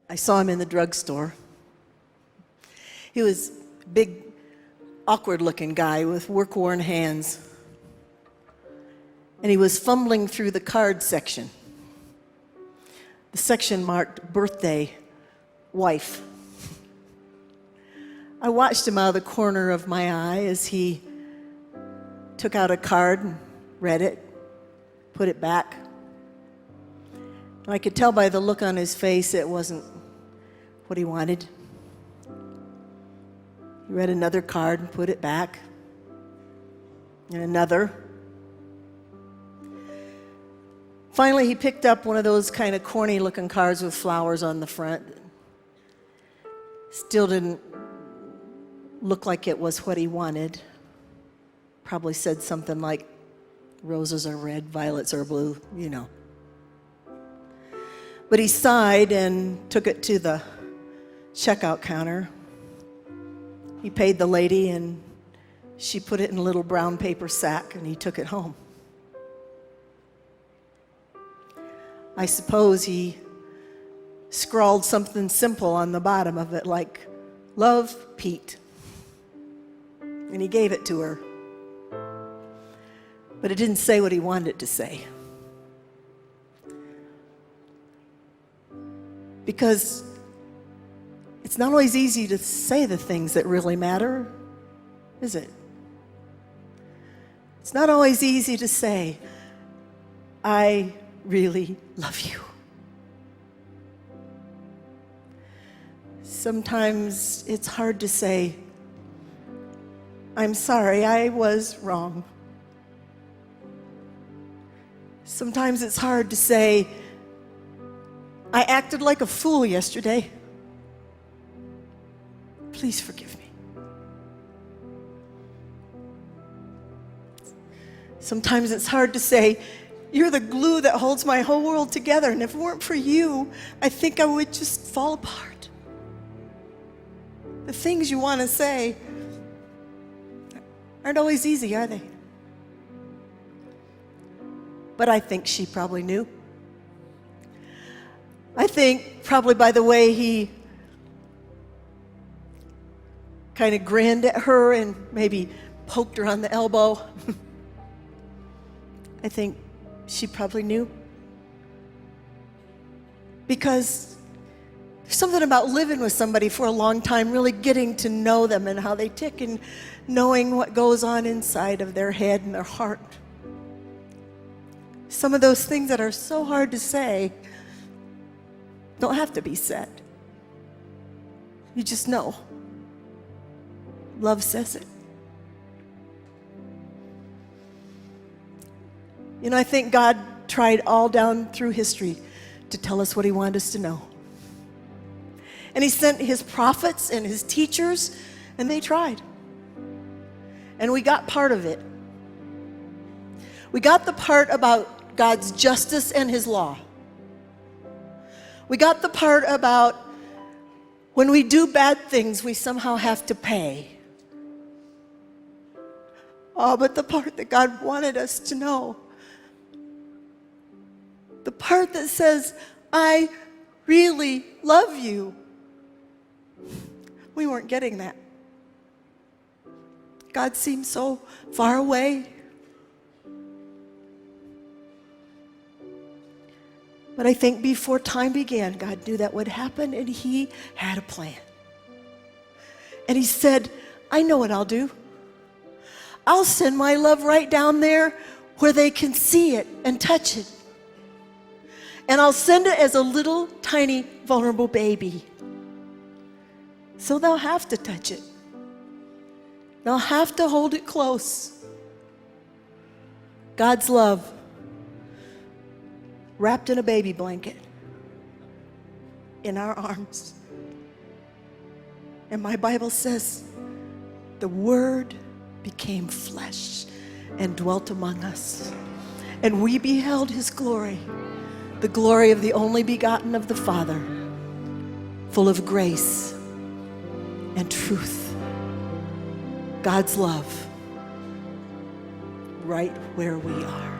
I saw him in the drugstore. He was a big, awkward-looking guy with work-worn hands. And he was fumbling through the card section. The section marked birthday, wife. I watched him out of the corner of my eye as he took out a card and read it, put it back. And I could tell by the look on his face it wasn't what he wanted. He read another card and put it back, and another. Finally, he picked up one of those kind of corny-looking cards with flowers on the front. Still didn't look like it was what he wanted. Probably said something like, roses are red, violets are blue, you know. But he sighed and took it to the checkout counter. He paid the lady, and she put it in a little brown paper sack, and he took it home. I suppose he scrawled something simple on the bottom of it, like, "Love, Pete." And he gave it to her. But it didn't say what he wanted it to say. Because it's not always easy to say the things that really matter, is it? It's not always easy to say, "I really love you." Sometimes it's hard to say, "I'm sorry, I was wrong." Sometimes it's hard to say, "I acted like a fool yesterday. Please forgive me." Sometimes it's hard to say, "You're the glue that holds my whole world together, and if it weren't for you, I think I would just fall apart." The things you want to say aren't always easy, are they? But I think she probably knew. I think probably by the way he kind of grinned at her and maybe poked her on the elbow, I think she probably knew. Because there's something about living with somebody for a long time, really getting to know them and how they tick and knowing what goes on inside of their head and their heart. Some of those things that are so hard to say don't have to be said. You just know. Love says it. You know, I think God tried all down through history to tell us what he wanted us to know. And he sent his prophets and his teachers, and they tried. And we got part of it. We got the part about God's justice and his law. We got the part about when we do bad things, we somehow have to pay. Oh, but the part that God wanted us to know, the part that says, "I really love you," we weren't getting that. God seemed so far away. But I think before time began, God knew that would happen, and he had a plan. And he said, "I know what I'll do. I'll send my love right down there where they can see it and touch it. And I'll send it as a little, tiny, vulnerable baby. So they'll have to touch it. They'll have to hold it close." God's love wrapped in a baby blanket in our arms. And my Bible says, the Word became flesh and dwelt among us. And we beheld his glory, the glory of the only begotten of the Father, full of grace and truth. God's love right where we are.